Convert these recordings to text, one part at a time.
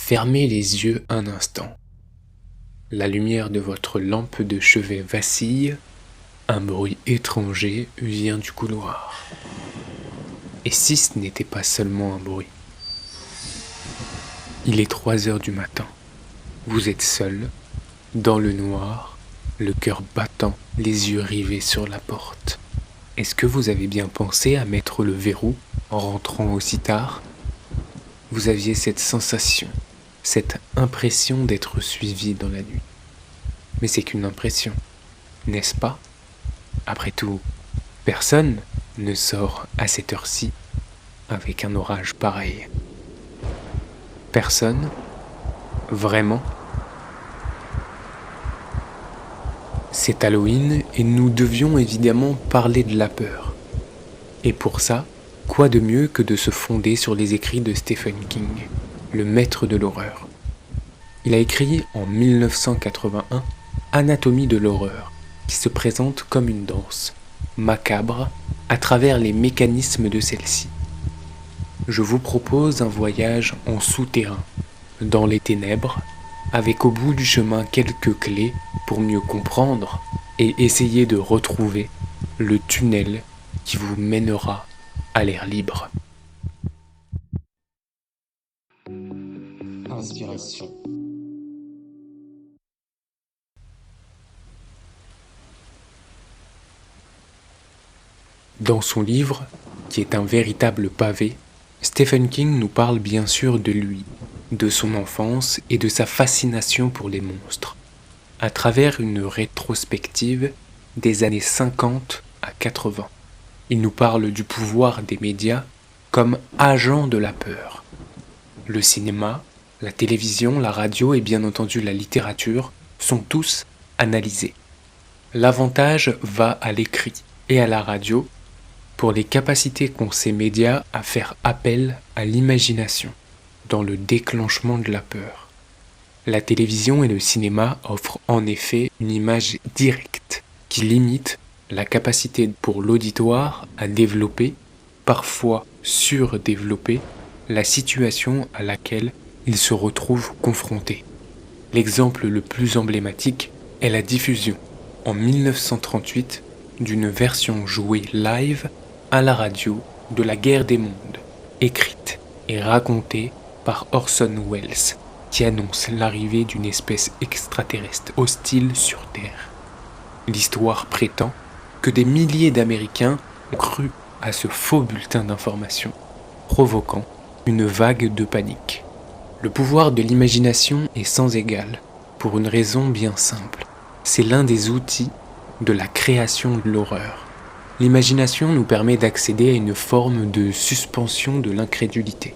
Fermez les yeux un instant. La lumière de votre lampe de chevet vacille. Un bruit étranger vient du couloir. Et si ce n'était pas seulement un bruit? Il est 3 heures du matin. Vous êtes seul, dans le noir, le cœur battant, les yeux rivés sur la porte. Est-ce que vous avez bien pensé à mettre le verrou en rentrant aussi tard? Vous aviez cette sensation, cette impression d'être suivi dans la nuit. Mais c'est qu'une impression, n'est-ce pas? Après tout, personne ne sort à cette heure-ci avec un orage pareil. Personne? Vraiment? C'est Halloween et nous devions évidemment parler de la peur. Et pour ça, quoi de mieux que de se fonder sur les écrits de Stephen King, le maître de l'horreur. Il a écrit en 1981 Anatomie de l'horreur, qui se présente comme une danse, macabre, à travers les mécanismes de celle-ci. Je vous propose un voyage en souterrain, dans les ténèbres, avec au bout du chemin quelques clés pour mieux comprendre et essayer de retrouver le tunnel qui vous mènera à l'air libre. Inspiration. Dans son livre, qui est un véritable pavé, Stephen King nous parle bien sûr de lui, de son enfance et de sa fascination pour les monstres, à travers une rétrospective des années 50 à 80. Il nous parle du pouvoir des médias comme agents de la peur. Le cinéma, la télévision, la radio et bien entendu la littérature sont tous analysés. L'avantage va à l'écrit et à la radio pour les capacités qu'ont ces médias à faire appel à l'imagination dans le déclenchement de la peur. La télévision et le cinéma offrent en effet une image directe qui limite la capacité pour l'auditoire à développer, parfois surdévelopper, la situation à laquelle il se retrouve confronté. L'exemple le plus emblématique est la diffusion, en 1938, d'une version jouée live à la radio de La Guerre des mondes, écrite et racontée par Orson Welles, qui annonce l'arrivée d'une espèce extraterrestre hostile sur Terre. L'histoire prétend que des milliers d'Américains ont cru à ce faux bulletin d'information, provoquant une vague de panique. Le pouvoir de l'imagination est sans égal, pour une raison bien simple. C'est l'un des outils de la création de l'horreur. L'imagination nous permet d'accéder à une forme de suspension de l'incrédulité.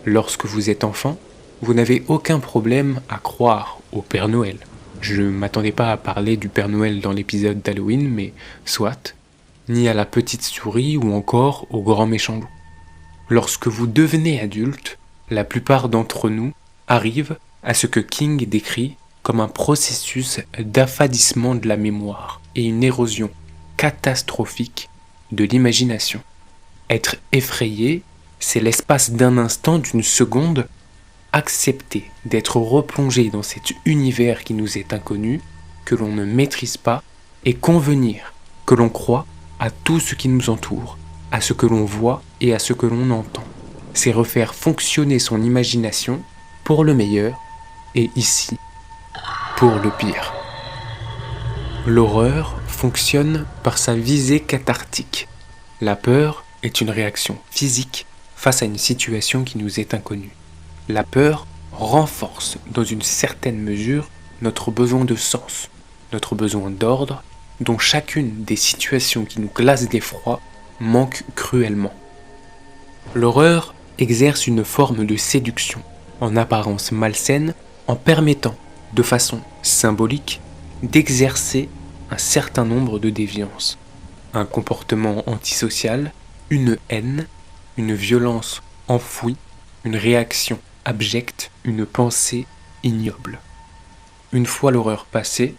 Lorsque vous êtes enfant, vous n'avez aucun problème à croire au Père Noël. Je ne m'attendais pas à parler du Père Noël dans l'épisode d'Halloween, mais soit, ni à la petite souris ou encore au grand méchant loup. Lorsque vous devenez adulte, la plupart d'entre nous arrivent à ce que King décrit comme un processus d'affadissement de la mémoire et une érosion catastrophique de l'imagination. Être effrayé, c'est l'espace d'un instant, d'une seconde, accepter d'être replongé dans cet univers qui nous est inconnu, que l'on ne maîtrise pas, et convenir que l'on croit à tout ce qui nous entoure, à ce que l'on voit et à ce que l'on entend. C'est refaire fonctionner son imagination pour le meilleur et ici pour le pire. L'horreur fonctionne par sa visée cathartique. La peur est une réaction physique face à une situation qui nous est inconnue. La peur renforce dans une certaine mesure notre besoin de sens, notre besoin d'ordre, dont chacune des situations qui nous glacent d'effroi manque cruellement. L'horreur exerce une forme de séduction, en apparence malsaine, en permettant, de façon symbolique, d'exercer un certain nombre de déviances. Un comportement antisocial, une haine, une violence enfouie, une réaction abjecte, une pensée ignoble. Une fois l'horreur passée,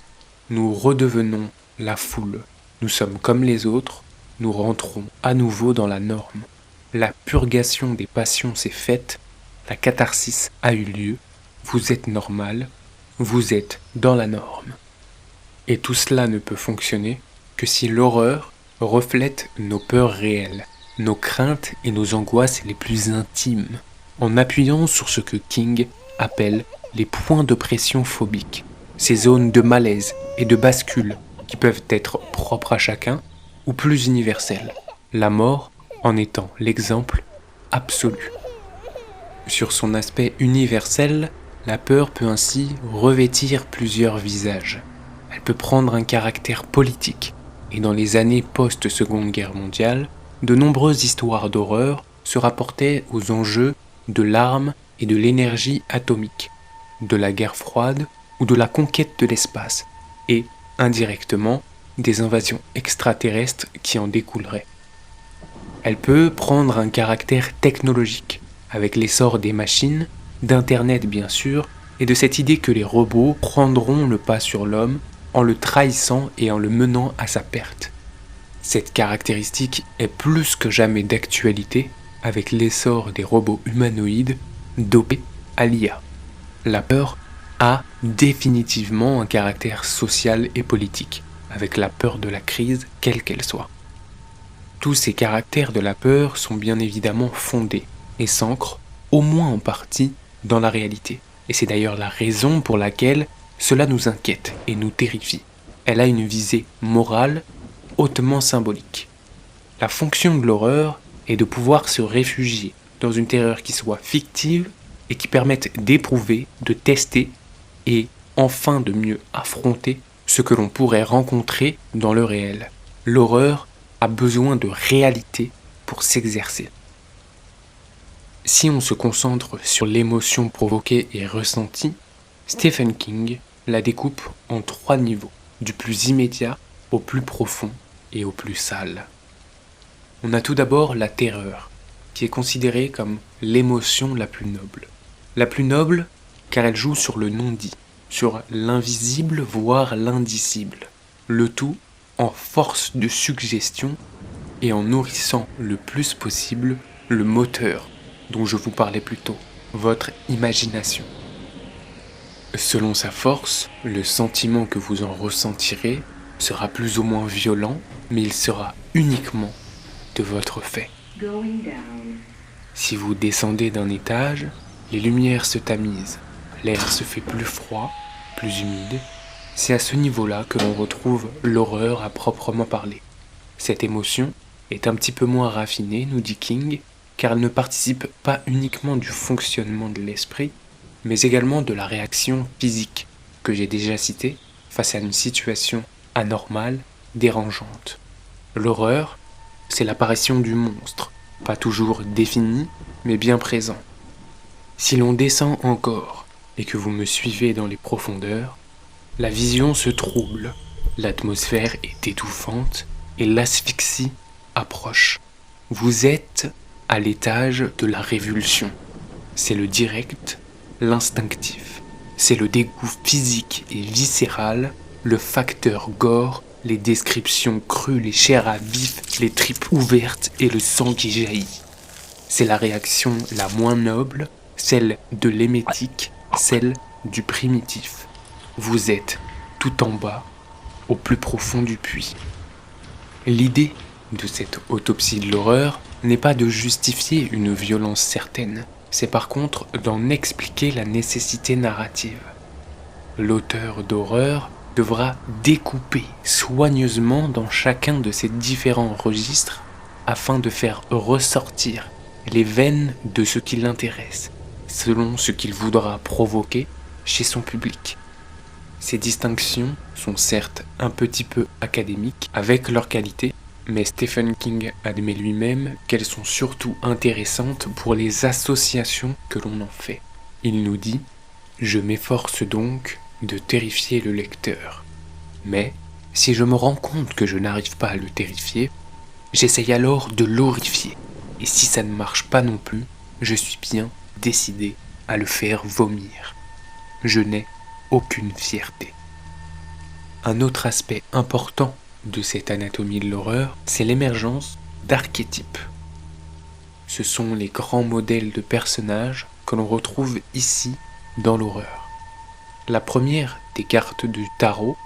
nous redevenons la foule. Nous sommes comme les autres, nous rentrons à nouveau dans la norme. La purgation des passions s'est faite, la catharsis a eu lieu, vous êtes normal, vous êtes dans la norme. Et tout cela ne peut fonctionner que si l'horreur reflète nos peurs réelles, nos craintes et nos angoisses les plus intimes, en appuyant sur ce que King appelle les points de pression phobiques, ces zones de malaise et de bascule qui peuvent être propres à chacun ou plus universelles, la mort en étant l'exemple absolu. Sur son aspect universel, la peur peut ainsi revêtir plusieurs visages. Elle peut prendre un caractère politique, et dans les années post-Seconde Guerre mondiale, de nombreuses histoires d'horreur se rapportaient aux enjeux de l'arme et de l'énergie atomique, de la guerre froide ou de la conquête de l'espace, et, indirectement, des invasions extraterrestres qui en découleraient. Elle peut prendre un caractère technologique, avec l'essor des machines, d'Internet bien sûr, et de cette idée que les robots prendront le pas sur l'homme en le trahissant et en le menant à sa perte. Cette caractéristique est plus que jamais d'actualité avec l'essor des robots humanoïdes dopés à l'IA. La peur a définitivement un caractère social et politique, avec la peur de la crise, quelle qu'elle soit. Tous ces caractères de la peur sont bien évidemment fondés et s'ancrent, au moins en partie, dans la réalité. Et c'est d'ailleurs la raison pour laquelle cela nous inquiète et nous terrifie. Elle a une visée morale hautement symbolique. La fonction de l'horreur est de pouvoir se réfugier dans une terreur qui soit fictive et qui permette d'éprouver, de tester et enfin de mieux affronter ce que l'on pourrait rencontrer dans le réel. L'horreur a besoin de réalité pour s'exercer. Si on se concentre sur l'émotion provoquée et ressentie, Stephen King la découpe en 3 niveaux, du plus immédiat au plus profond et au plus sale. On a tout d'abord la terreur, qui est considérée comme l'émotion la plus noble. La plus noble car elle joue sur le non-dit, sur l'invisible voire l'indicible, le tout en force de suggestion et en nourrissant le plus possible le moteur dont je vous parlais plus tôt, votre imagination. Selon sa force, le sentiment que vous en ressentirez sera plus ou moins violent, mais il sera uniquement de votre fait. Si vous descendez d'un étage, les lumières se tamisent, l'air se fait plus froid, plus humide. C'est à ce niveau-là que l'on retrouve l'horreur à proprement parler. Cette émotion est un petit peu moins raffinée, nous dit King, car elle ne participe pas uniquement du fonctionnement de l'esprit, mais également de la réaction physique que j'ai déjà citée face à une situation anormale, dérangeante. L'horreur, c'est l'apparition du monstre, pas toujours défini, mais bien présent. Si l'on descend encore et que vous me suivez dans les profondeurs, la vision se trouble, l'atmosphère est étouffante et l'asphyxie approche. Vous êtes à l'étage de la révulsion. C'est le direct, l'instinctif. C'est le dégoût physique et viscéral, le facteur gore, les descriptions crues, les chairs à vif, les tripes ouvertes et le sang qui jaillit. C'est la réaction la moins noble, celle de l'émétique, celle du primitif. Vous êtes tout en bas, au plus profond du puits. L'idée de cette autopsie de l'horreur n'est pas de justifier une violence certaine, c'est par contre d'en expliquer la nécessité narrative. L'auteur d'horreur devra découper soigneusement dans chacun de ces différents registres afin de faire ressortir les veines de ce qui l'intéresse, selon ce qu'il voudra provoquer chez son public. Ces distinctions sont certes un petit peu académiques avec leur qualité, mais Stephen King admet lui-même qu'elles sont surtout intéressantes pour les associations que l'on en fait. Il nous dit « Je m'efforce donc de terrifier le lecteur. Mais si je me rends compte que je n'arrive pas à le terrifier, j'essaye alors de l'horrifier. Et si ça ne marche pas non plus, je suis bien décidé à le faire vomir. Je n'ai aucune fierté. » Un autre aspect important de cette anatomie de l'horreur, c'est l'émergence d'archétypes. Ce sont les grands modèles de personnages que l'on retrouve ici dans l'horreur. La première des cartes du tarot,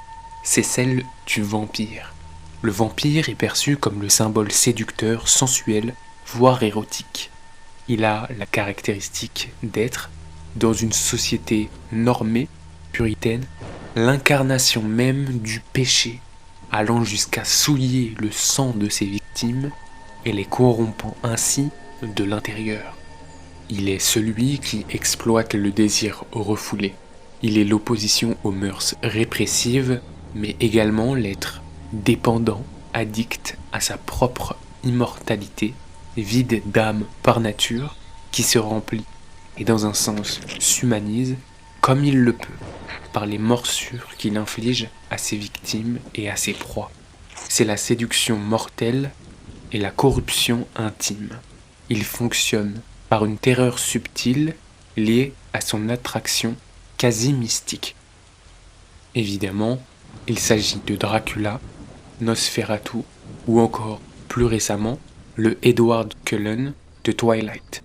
c'est celle du vampire. Le vampire est perçu comme le symbole séducteur, sensuel, voire érotique. Il a la caractéristique d'être, dans une société normée, puritaine, l'incarnation même du péché, allant jusqu'à souiller le sang de ses victimes et les corrompant ainsi de l'intérieur. Il est celui qui exploite le désir refoulé. Il est l'opposition aux mœurs répressives, mais également l'être dépendant, addict à sa propre immortalité, vide d'âme par nature, qui se remplit et dans un sens s'humanise comme il le peut, par les morsures qu'il inflige à ses victimes et à ses proies. C'est la séduction mortelle et la corruption intime. Il fonctionne par une terreur subtile liée à son attraction quasi mystique. Évidemment, il s'agit de Dracula, Nosferatu ou encore, plus récemment, le Edward Cullen de Twilight.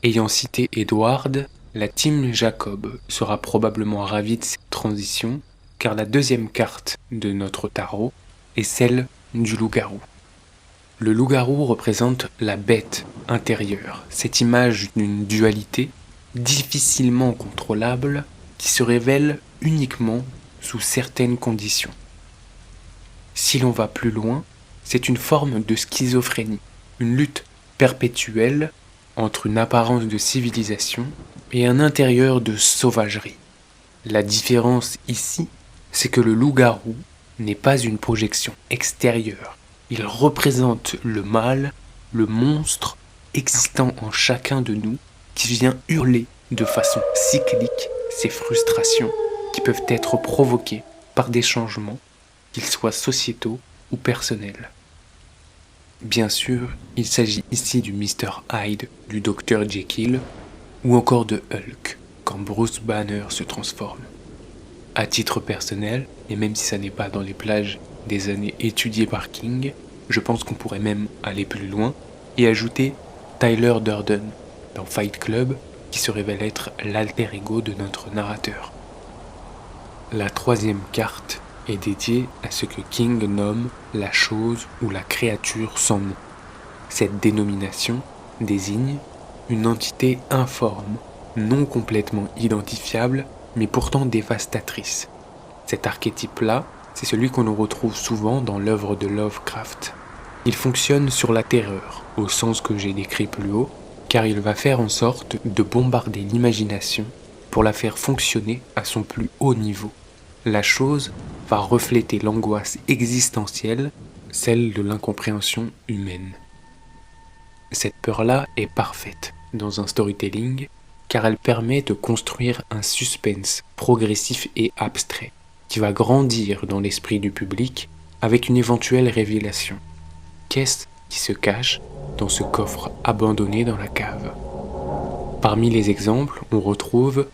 Ayant cité Edward, la team Jacob sera probablement ravie de cette transition car la deuxième carte de notre tarot est celle du loup-garou. Le loup-garou représente la bête intérieure, cette image d'une dualité difficilement contrôlable qui se révèle uniquement sous certaines conditions. Si l'on va plus loin, c'est une forme de schizophrénie, une lutte perpétuelle entre une apparence de civilisation et un intérieur de sauvagerie. La différence ici, c'est que le loup-garou n'est pas une projection extérieure. Il représente le mal, le monstre existant en chacun de nous qui vient hurler de façon cyclique ses frustrations qui peuvent être provoquées par des changements, qu'ils soient sociétaux ou personnels. Bien sûr, il s'agit ici du Mr. Hyde, du Dr. Jekyll ou encore de Hulk quand Bruce Banner se transforme. À titre personnel, et même si ça n'est pas dans les plages des années étudiées par King, je pense qu'on pourrait même aller plus loin et ajouter Tyler Durden dans Fight Club qui se révèle être l'alter ego de notre narrateur. La troisième carte est dédiée à ce que King nomme la chose ou la créature sans nom. Cette dénomination désigne une entité informe, non complètement identifiable, mais pourtant dévastatrice. Cet archétype-là, c'est celui qu'on retrouve souvent dans l'œuvre de Lovecraft. Il fonctionne sur la terreur, au sens que j'ai décrit plus haut, car il va faire en sorte de bombarder l'imagination pour la faire fonctionner à son plus haut niveau. La chose va refléter l'angoisse existentielle, celle de l'incompréhension humaine. Cette peur-là est parfaite dans un storytelling, car elle permet de construire un suspense progressif et abstrait, qui va grandir dans l'esprit du public avec une éventuelle révélation. Qu'est-ce qui se cache dans ce coffre abandonné dans la cave? Parmi les exemples, on retrouve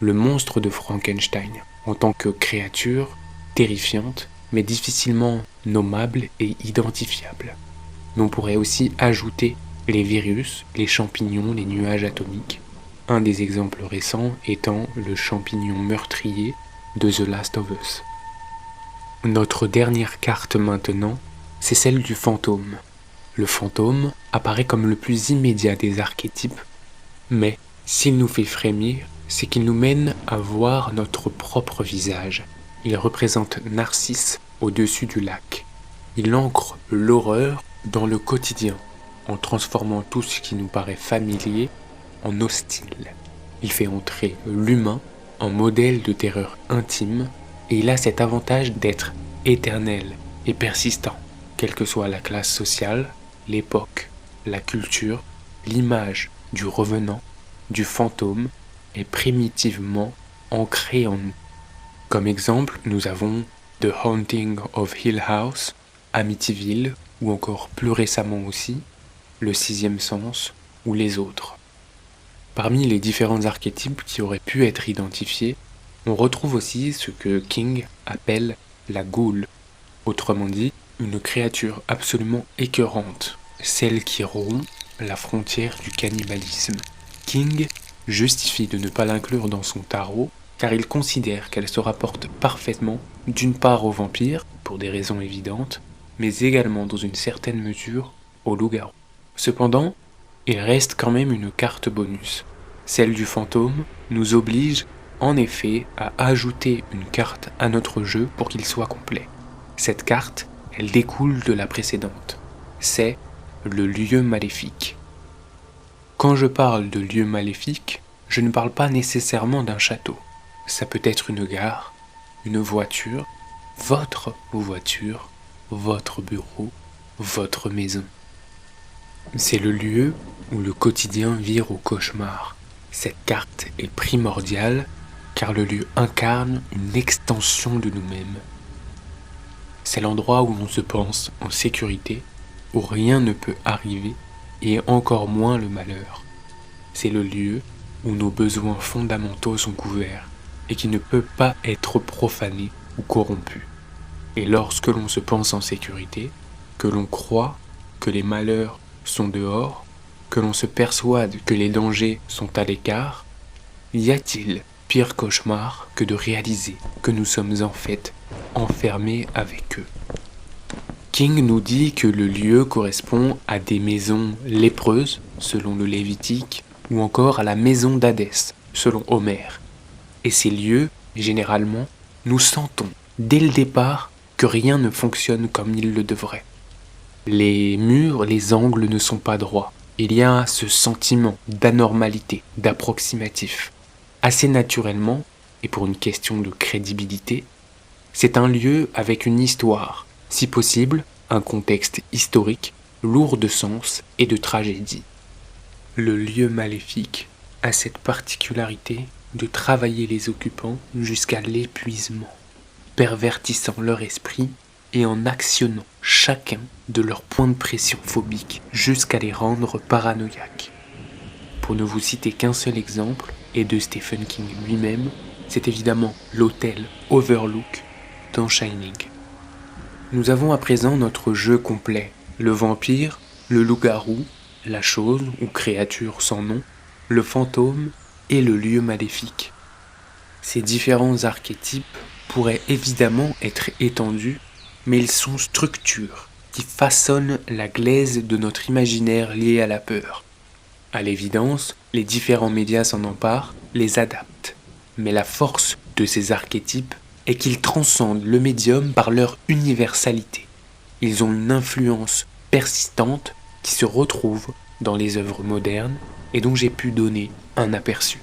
le monstre de Frankenstein, en tant que créature terrifiante, mais difficilement nommable et identifiable. Mais on pourrait aussi ajouter les virus, les champignons, les nuages atomiques, un des exemples récents étant le champignon meurtrier de The Last of Us. Notre dernière carte maintenant, c'est celle du fantôme. Le fantôme apparaît comme le plus immédiat des archétypes, mais s'il nous fait frémir, c'est qu'il nous mène à voir notre propre visage. Il représente Narcisse au-dessus du lac. Il ancre l'horreur dans le quotidien, en transformant tout ce qui nous paraît familier en hostile. Il fait entrer l'humain en modèle de terreur intime, et il a cet avantage d'être éternel et persistant, quelle que soit la classe sociale, l'époque, la culture, l'image du revenant, du fantôme est primitivement ancrée en nous. Comme exemple, nous avons The Haunting of Hill House, Amityville, ou encore plus récemment aussi, Le Sixième Sens, ou les autres. Parmi les différents archétypes qui auraient pu être identifiés, on retrouve aussi ce que King appelle la ghoul, autrement dit, une créature absolument écœurante, celle qui rompt la frontière du cannibalisme. King justifie de ne pas l'inclure dans son tarot car il considère qu'elle se rapporte parfaitement d'une part aux vampires, pour des raisons évidentes, mais également dans une certaine mesure aux loups-garous. Cependant, il reste quand même une carte bonus. Celle du fantôme nous oblige en effet à ajouter une carte à notre jeu pour qu'il soit complet. Cette carte, elle découle de la précédente. C'est le lieu maléfique. Quand je parle de lieu maléfique, je ne parle pas nécessairement d'un château. Ça peut être une gare, une voiture, votre bureau, votre maison. C'est le lieu où le quotidien vire au cauchemar. Cette carte est primordiale car le lieu incarne une extension de nous-mêmes. C'est l'endroit où l'on se pense en sécurité, où rien ne peut arriver et encore moins le malheur. C'est le lieu où nos besoins fondamentaux sont couverts et qui ne peut pas être profané ou corrompu. Et lorsque l'on se pense en sécurité, que l'on croit que les malheurs sont dehors, que l'on se persuade que les dangers sont à l'écart, y a-t-il pire cauchemar que de réaliser que nous sommes en fait enfermés avec eux? King nous dit que le lieu correspond à des maisons lépreuses, selon le Lévitique, ou encore à la maison d'Hadès, selon Homère. Et ces lieux, généralement, nous sentons, dès le départ, que rien ne fonctionne comme il le devrait. Les murs, les angles ne sont pas droits. Il y a ce sentiment d'anormalité, d'approximatif. Assez naturellement, et pour une question de crédibilité, c'est un lieu avec une histoire, si possible, un contexte historique, lourd de sens et de tragédie. Le lieu maléfique a cette particularité de travailler les occupants jusqu'à l'épuisement, pervertissant leur esprit et en actionnant chacun de leurs points de pression phobiques jusqu'à les rendre paranoïaques. Pour ne vous citer qu'un seul exemple, et de Stephen King lui-même, c'est évidemment l'hôtel Overlook dans Shining. Nous avons à présent notre jeu complet, le vampire, le loup-garou, la chose ou créature sans nom, le fantôme et le lieu maléfique. Ces différents archétypes pourraient évidemment être étendus, mais ils sont structures qui façonnent la glaise de notre imaginaire lié à la peur. À l'évidence, les différents médias s'en emparent, les adaptent. Mais la force de ces archétypes est qu'ils transcendent le médium par leur universalité. Ils ont une influence persistante qui se retrouve dans les œuvres modernes et dont j'ai pu donner un aperçu.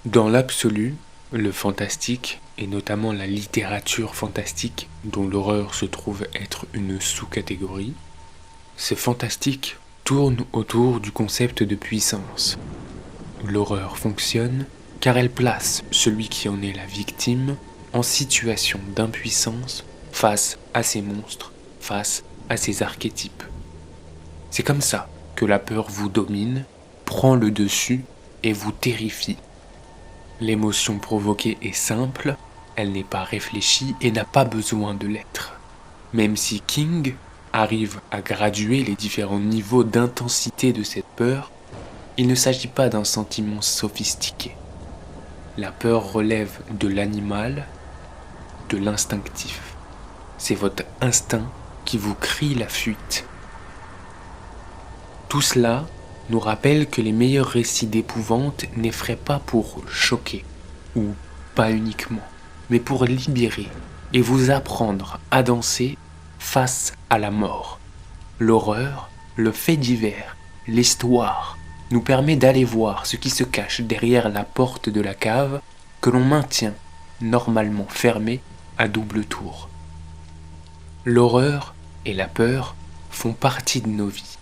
Dans l'absolu, le fantastique, et notamment la littérature fantastique, dont l'horreur se trouve être une sous-catégorie, ce fantastique tourne autour du concept de puissance. L'horreur fonctionne car elle place celui qui en est la victime en situation d'impuissance face à ces monstres, face à ces archétypes. C'est comme ça que la peur vous domine, prend le dessus et vous terrifie. L'émotion provoquée est simple, elle n'est pas réfléchie et n'a pas besoin de l'être. Même si King arrive à graduer les différents niveaux d'intensité de cette peur, il ne s'agit pas d'un sentiment sophistiqué. La peur relève de l'animal, de l'instinctif. C'est votre instinct qui vous crie la fuite. Tout cela nous rappelle que les meilleurs récits d'épouvante n'effraient pas pour choquer, ou pas uniquement, mais pour libérer et vous apprendre à danser face à la mort. L'horreur, le fait divers, l'histoire nous permet d'aller voir ce qui se cache derrière la porte de la cave que l'on maintient normalement fermée à double tour. L'horreur et la peur font partie de nos vies.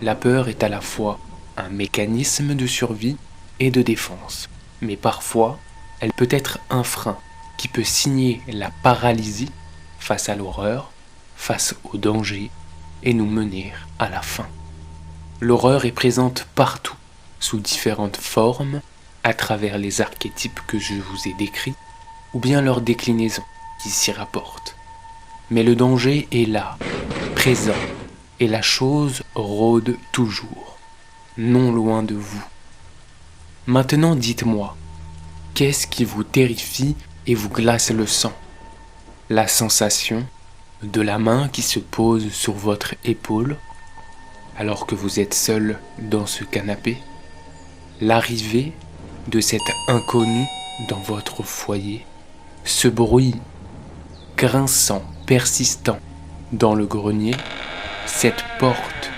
La peur est à la fois un mécanisme de survie et de défense, mais parfois elle peut être un frein qui peut signer la paralysie face à l'horreur, face au danger et nous mener à la fin. L'horreur est présente partout, sous différentes formes, à travers les archétypes que je vous ai décrits, ou bien leurs déclinaisons qui s'y rapportent. Mais le danger est là, présent, et la chose rôde toujours, non loin de vous. Maintenant dites-moi, qu'est-ce qui vous terrifie et vous glace le sang? La sensation de la main qui se pose sur votre épaule alors que vous êtes seul dans ce canapé? L'arrivée de cet inconnu dans votre foyer? Ce bruit grinçant, persistant dans le grenier? Cette porte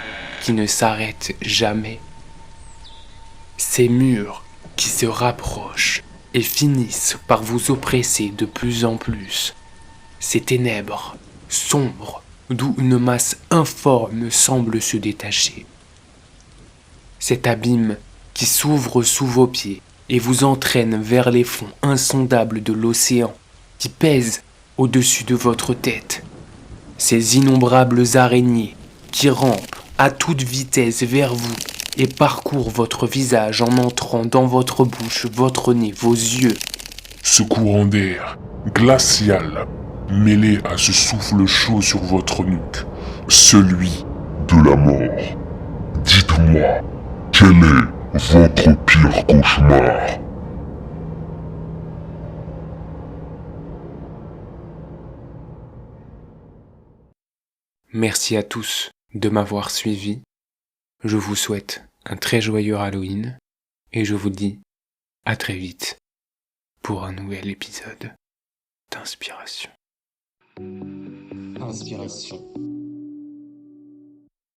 qui ne s'arrête jamais? Ces murs qui se rapprochent et finissent par vous oppresser de plus en plus? Ces ténèbres sombres d'où une masse informe semble se détacher? Cet abîme qui s'ouvre sous vos pieds et vous entraîne vers les fonds insondables de l'océan qui pèse au-dessus de votre tête? Ces innombrables araignées qui rampent à toute vitesse vers vous et parcourent votre visage en entrant dans votre bouche, votre nez, vos yeux? Ce courant d'air glacial mêlé à ce souffle chaud sur votre nuque, celui de la mort. Dites-moi, quel est votre pire cauchemar? Merci à tous de m'avoir suivi. Je vous souhaite un très joyeux Halloween et je vous dis à très vite pour un nouvel épisode d'inspiration. Inspiration.